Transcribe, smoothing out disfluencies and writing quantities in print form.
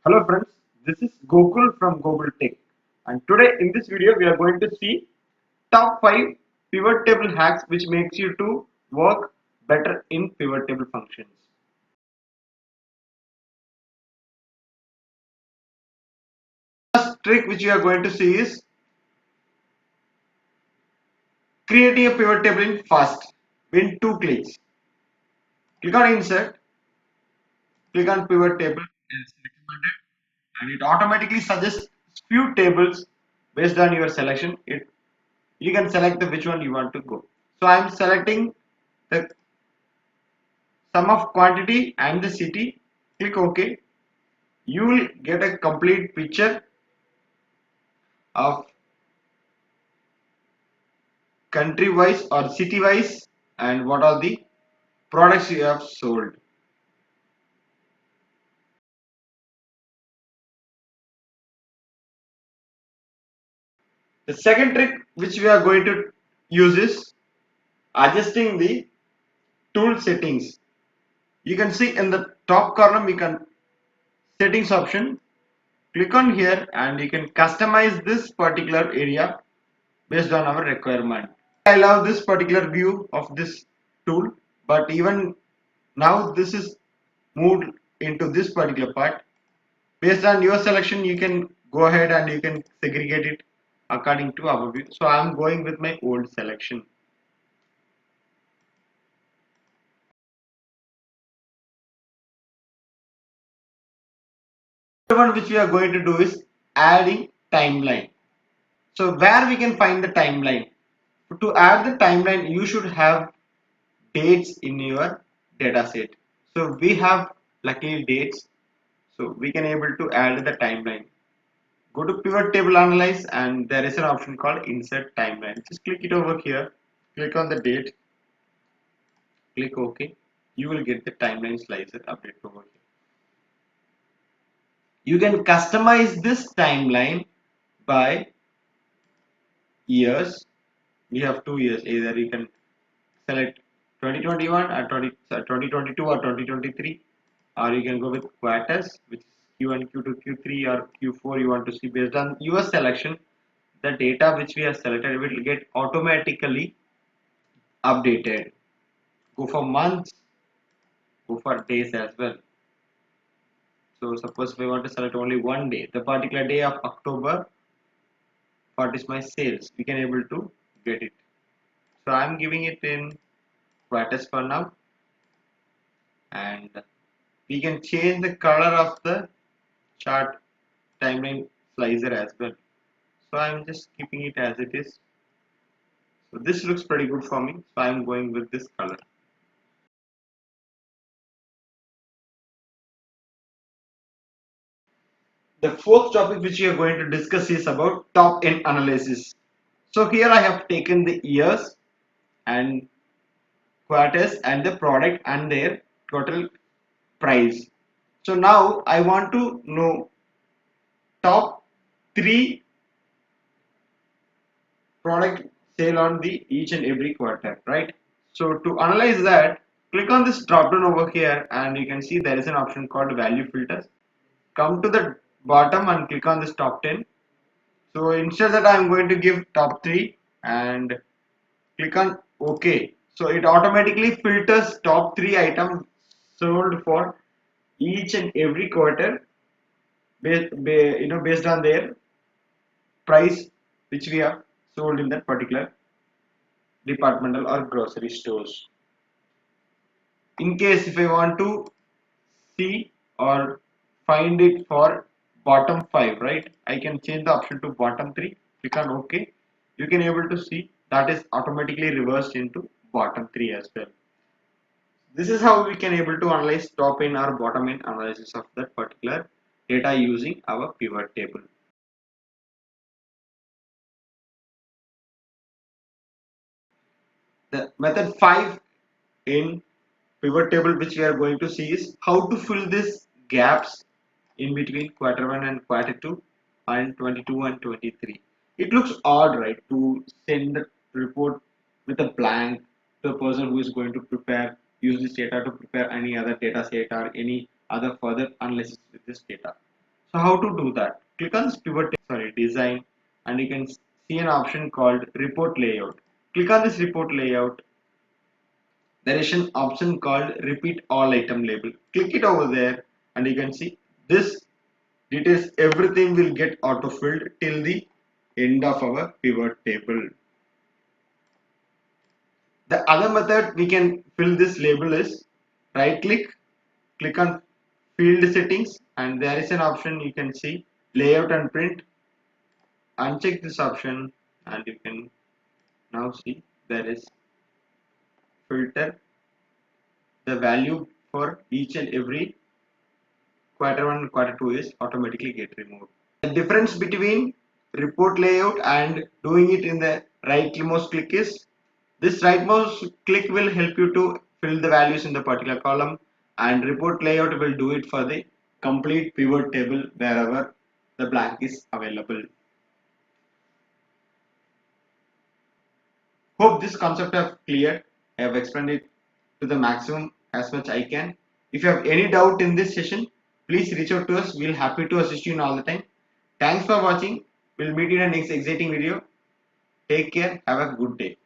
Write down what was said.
Hello friends, this is Gokul from Gokul Tech, and today in this video we are going to see top 5 pivot table hacks which makes you to work better in pivot table functions. First trick which you are going to see is creating a pivot table in fast in 2 clicks. Click on insert, click on pivot table as recommended, and it automatically suggests few tables based on your selection. You can select the which one you want to go. So I am selecting the sum of quantity and the city. Click OK. You will get a complete picture of country wise or city wise and what are the products you have sold. The second trick which we are going to use is adjusting the tool settings. You can see in the top corner you can settings option. Click on here and you can customize this particular area based on our requirement. I love this particular view of this tool, but even now this is moved into this particular part. Based on your selection, you can go ahead and you can segregate it according to our view. So I am going with my old selection. The one which we are going to do is adding timeline. So where we can find the timeline? To add the timeline, you should have dates in your dataset. So we have luckily dates, so we can able to add the timeline. Go to pivot table analyze and there is an option called insert timeline. Just click it over here, click on the date, click OK. You will get the timeline slicer update over here. You can customize this timeline by years. We have 2 years, either you can select 2021 or 2022 or 2023, or you can go with quarters, which is Q1, Q2, Q3 or Q4 you want to see. Based on your selection, the data which we have selected will get automatically updated. Go for months, go for days as well. So suppose if I want to select only one day, the particular day of October, what is my sales, we can able to get it. So I'm giving it in quarters for now, and we can change the color of the chart timeline slicer as well. So I'm just keeping it as it is. So this looks pretty good for me, so I'm going with this color. The fourth topic which we are going to discuss is about top end analysis. So here I have taken the years and quarters and the product and their total price. So now I want to know top 3 product sale on the each and every quarter, right? So to analyze that, click on this drop down over here and you can see there is an option called value filters. Come to the bottom and click on this top 10. So instead that I am going to give top 3 and click on OK. So it automatically filters top 3 items sold for each and every quarter based on their price which we have sold in that particular departmental or grocery stores. In case if I want to see or find it for bottom 5, right, I can change the option to bottom 3, click on OK. You can able to see that is automatically reversed into bottom 3 as well. This is how we can able to analyze top in or bottom in analysis of that particular data using our pivot table. The method 5 in pivot table which we are going to see is how to fill these gaps in between quarter 1 and quarter 2 and 22 and 23. It looks odd, right, to send the report with a blank to a person who is going to prepare, use this data to prepare any other data set or any other further analysis with this data. So how to do that? Click on this pivot, design, and you can see an option called report layout. Click on this report layout. There is an option called repeat all item label. Click it over there and you can see this details, everything will get auto filled till the end of our pivot table. The other method we can fill this label is right click on field settings, and there is an option you can see layout and print. Uncheck this option and you can now see there is filter. The value for each and every quarter 1 and quarter 2 is automatically get removed. The difference between report layout and doing it in the right mouse click is this right mouse click will help you to fill the values in the particular column, and report layout will do it for the complete pivot table wherever the blank is available. Hope this concept have cleared. I have explained it to the maximum as much I can. If you have any doubt in this session, please reach out to us. We'll happy to assist you in all the time. Thanks for watching. We'll meet you in the next exciting video. Take care. Have a good day.